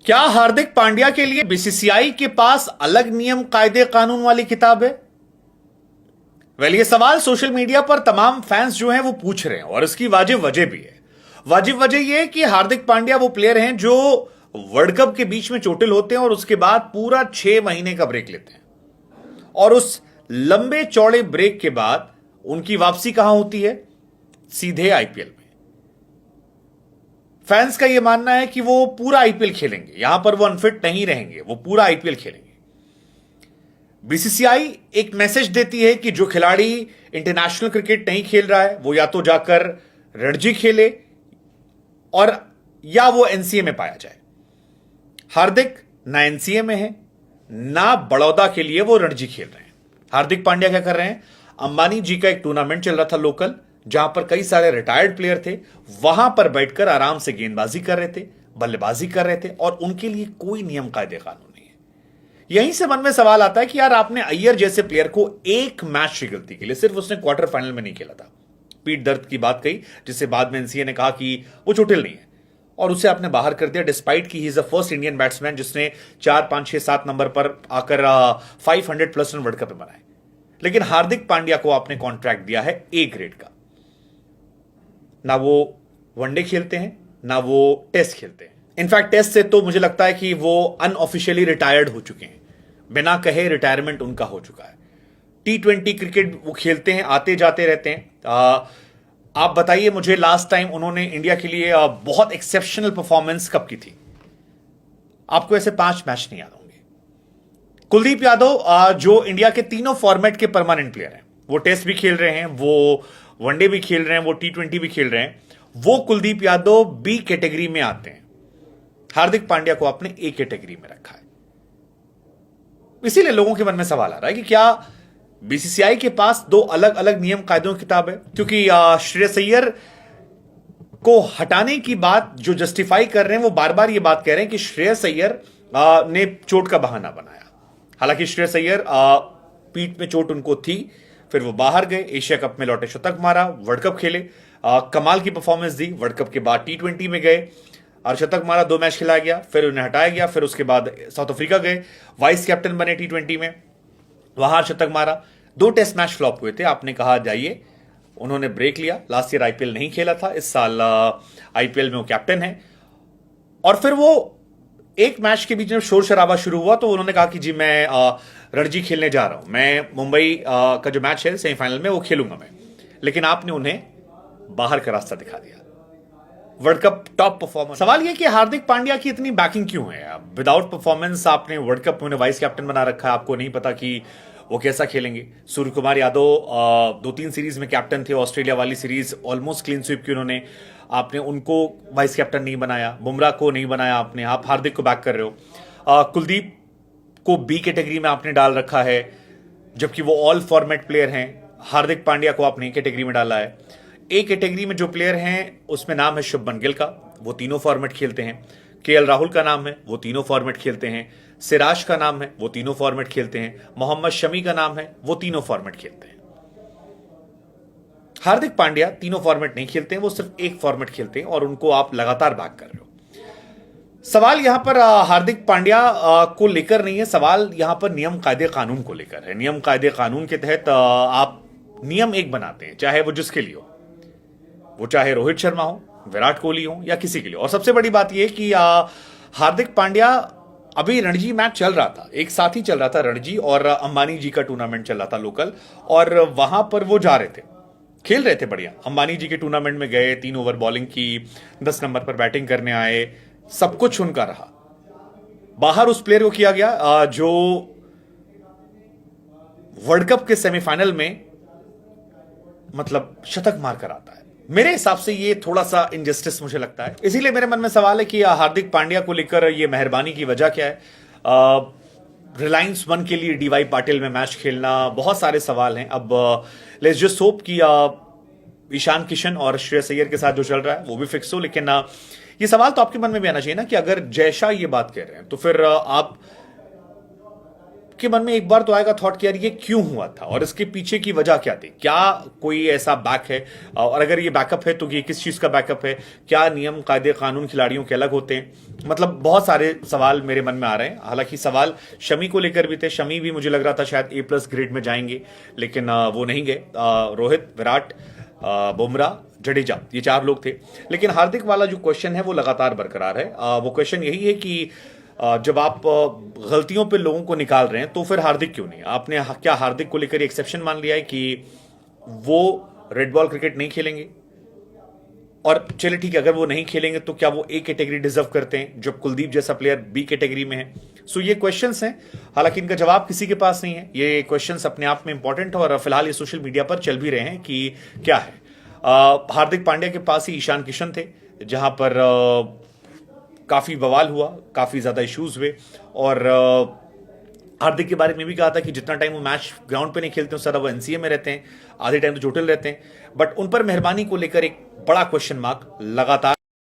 क्या हार्दिक पांड्या के लिए बीसीसीआई के पास अलग नियम कायदे कानून वाली किताब है? ये सवाल सोशल मीडिया पर तमाम फैंस जो हैं वो पूछ रहे हैं और इसकी वाजिब वजह भी है। वाजिब वजह यह है कि हार्दिक पांड्या वो प्लेयर हैं जो वर्ल्ड कप के बीच में चोटिल होते हैं और उसके बाद पूरा 6 महीने का ब्रेक लेते हैं और उस लंबे चौड़े ब्रेक के बाद उनकी वापसी कहां होती है? सीधे आईपीएल में। फैंस का यह मानना है कि वो पूरा आईपीएल खेलेंगे, यहां पर वो अनफिट नहीं रहेंगे, वो पूरा आईपीएल खेलेंगे। बीसीसीआई एक मैसेज देती है कि जो खिलाड़ी इंटरनेशनल क्रिकेट नहीं खेल रहा है वो या तो जाकर रणजी खेले और या वो एनसीए में पाया जाए। हार्दिक ना एनसीए में है ना बड़ौदा के लिए वो रणजी खेल रहे हैं। हार्दिक पांड्या क्या कर रहे हैं? अंबानी जी का एक टूर्नामेंट चल रहा था लोकल, जहां पर कई सारे रिटायर्ड प्लेयर थे, वहां पर बैठकर आराम से गेंदबाजी कर रहे थे, बल्लेबाजी कर रहे थे और उनके लिए कोई नियम कायदे कानून नहीं है। यहीं से मन में सवाल आता है कि यार आपने अय्यर जैसे प्लेयर को एक मैच की गलती के लिए, सिर्फ उसने क्वार्टर फाइनल में नहीं खेला था, पीठ दर्द की बात कही जिससे बाद में एनसीए ने कहा कि वो चोटिल नहीं है और उसे आपने बाहर कर दिया, डिस्पाइट की he is the first Indian batsman जिसने 4, 5, 6, 7 नंबर पर आकर 500+ रन वर्ल्ड कप में बनाए। लेकिन हार्दिक पांड्या को आपने कॉन्ट्रैक्ट दिया है ए ग्रेड का। ना वो वनडे खेलते हैं ना वो टेस्ट खेलते हैं। इनफैक्ट टेस्ट से तो मुझे लगता है कि वो अनऑफिशियली रिटायर्ड हो चुके हैं, बिना कहे रिटायरमेंट उनका हो चुका है। T20 क्रिकेट वो खेलते हैं, आते जाते रहते हैं। आप बताइए मुझे लास्ट टाइम उन्होंने इंडिया के लिए बहुत एक्सेप्शनल परफॉर्मेंस कब की थी? आपको ऐसे 5 मैच नहीं याद होंगे। कुलदीप यादव जो इंडिया के तीनों फॉर्मेट के परमानेंट प्लेयर हैं, वो टेस्ट भी खेल रहे हैं, वो वनडे भी खेल रहे हैं, वो T20 भी खेल रहे हैं, वो कुलदीप यादव बी कैटेगरी में आते हैं। हार्दिक पांड्या को आपने ए कैटेगरी में रखा है। इसीलिए लोगों के मन में सवाल आ रहा है कि क्या बीसीसीआई के पास 2 अलग अलग नियम कायदों की किताब है? क्योंकि श्रेयस अय्यर को हटाने की बात जो जस्टिफाई कर रहे हैं वो बार बार ये बात कह रहे हैं कि श्रेयस अय्यर ने चोट का बहाना बनाया। हालांकि श्रेयस अय्यर पीठ में चोट उनको थी, फिर वो बाहर गए, एशिया कप में लौटे, शतक मारा, वर्ल्ड कप खेले, कमाल की परफॉर्मेंस दी, वर्ल्ड कप के बाद T20 में गए और शतक मारा, 2 मैच खिलाया गया, फिर उन्हें हटाया गया, फिर उसके बाद साउथ अफ्रीका गए, वाइस कैप्टन बने T20 में, वहां शतक मारा। 2 टेस्ट मैच फ्लॉप हुए थे, आपने कहा जाइए, उन्होंने ब्रेक लिया, लास्ट ईयर आईपीएल नहीं खेला था, इस साल आईपीएल में वो कैप्टन है। और फिर वो एक मैच के बीच में शोर शराबा शुरू हुआ तो उन्होंने कहा कि जी मैं रणजी खेलने जा रहा हूं, मैं मुंबई का जो मैच है सेमीफाइनल में वो खेलूंगा मैं। लेकिन आपने उन्हें बाहर का रास्ता दिखा दिया, वर्ल्ड कप टॉप परफॉर्मर। सवाल यह कि हार्दिक पांड्या की इतनी बैकिंग क्यों है? विदाउट परफॉर्मेंस आपने वर्ल्ड कप में उन्हें वाइस कैप्टन बना रखा है, आपको नहीं पता कि वो कैसा खेलेंगे। सूर्य कुमार यादव 2-3 सीरीज में कैप्टन थे, ऑस्ट्रेलिया वाली सीरीज ऑलमोस्ट क्लीन स्वीप की उन्होंने, आपने उनको वाइस कैप्टन नहीं बनाया, बुमराह को नहीं बनाया आपने, आप हार्दिक को बैक कर रहे हो। कुलदीप को बी कैटेगरी में आपने डाल रखा है जबकि वो ऑल फॉर्मेट प्लेयर हैं। हार्दिक पांड्या को आपने कैटेगरी में डाला है। ए कैटेगरी में जो प्लेयर हैं उसमें नाम है शुभमन गिल का, वो तीनों फॉर्मेट खेलते हैं। केएल राहुल का नाम है, वो तीनों फॉर्मेट खेलते हैं। सिराज का नाम है, वो तीनों फॉर्मेट खेलते हैं। मोहम्मद शमी का नाम है, वो तीनों फॉर्मेट खेलते हैं। हार्दिक पांड्या तीनों फॉर्मेट नहीं खेलते हैं, वो सिर्फ एक फॉर्मेट खेलते हैं और उनको आप लगातार बैक कर रहे हो। सवाल यहां पर हार्दिक पांड्या को लेकर नहीं है, सवाल यहां पर नियम कायदे कानून को लेकर है। नियम कायदे कानून के तहत आप नियम एक बनाते हैं, चाहे वो जिसके लिए हो, वो चाहे रोहित शर्मा हो, विराट कोहली हो या किसी के लिए। और सबसे बड़ी बात यह कि हार्दिक पांड्या अभी रणजी मैच चल रहा था, एक साथ ही चल रहा था रणजी और अंबानी जी का टूर्नामेंट चल रहा था लोकल, और वहां पर वो जा रहे थे, खेल रहे थे बढ़िया। अंबानी जी के टूर्नामेंट में गए, 3 ओवर बॉलिंग की, 10 नंबर पर बैटिंग करने आए, सब कुछ उनका रहा। बाहर उस प्लेयर को किया गया जो वर्ल्ड कप के सेमीफाइनल में मतलब शतक मार कर आता है। मेरे हिसाब से ये थोड़ा सा इनजस्टिस मुझे लगता है। इसीलिए मेरे मन में सवाल है कि हार्दिक पांड्या को लेकर ये मेहरबानी की वजह क्या है? रिलायंस 1 के लिए डीवाई पाटिल में मैच खेलना, बहुत सारे सवाल हैं। अब लेट्स जस्ट होप कि ईशान किशन और श्रेयस अय्यर के साथ जो चल रहा है वो भी फिक्स हो। लेकिन ये सवाल तो आपके मन में भी आना चाहिए ना कि अगर जय शाह ये बात कह रहे हैं तो फिर आप के मन में एक बार तो आएगा थॉट कि यार ये क्यों हुआ था और इसके पीछे की वजह क्या थी, क्या कोई ऐसा बैक है, और अगर ये बैकअप है तो ये किस चीज का बैकअप है, क्या नियम कायदे कानून खिलाड़ियों के अलग होते हैं। मतलब बहुत सारे सवाल मेरे मन में आ रहे हैं। हालांकि सवाल शमी को लेकर भी थे, शमी भी मुझे लग रहा था शायद A+ ग्रेड में जाएंगे, लेकिन वो नहीं गए। रोहित, विराट, बुमराह, जडेजा, ये 4 लोग थे। लेकिन हार्दिक वाला जो क्वेश्चन है वो लगातार बरकरार है। वो क्वेश्चन यही है कि जब आप गलतियों पे लोगों को निकाल रहे हैं तो फिर हार्दिक क्यों नहीं? आपने क्या हार्दिक को लेकर एक्सेप्शन मान लिया है कि वो रेड बॉल क्रिकेट नहीं खेलेंगे? और चलिए ठीक है, अगर वो नहीं खेलेंगे तो क्या वो A कैटेगरी डिजर्व करते हैं जब कुलदीप जैसा प्लेयर B कैटेगरी में है? सो ये क्वेश्चंस हैं, हालांकि इनका जवाब किसी के पास नहीं है। ये क्वेश्चंस अपने आप में इंपॉर्टेंट है और फिलहाल ये सोशल मीडिया पर चल भी रहे हैं कि क्या है। हार्दिक पांड्या के पास ही ईशान किशन थे, जहां पर काफी बवाल हुआ, काफी ज्यादा इश्यूज हुए। और हार्दिक के बारे में भी कहा था कि जितना टाइम वो मैच ग्राउंड पे नहीं खेलते उससे ज्यादा वो NCA में रहते हैं, आधे टाइम तो चोटिल रहते हैं। बट उन पर मेहरबानी को लेकर एक बड़ा क्वेश्चन मार्क लगातार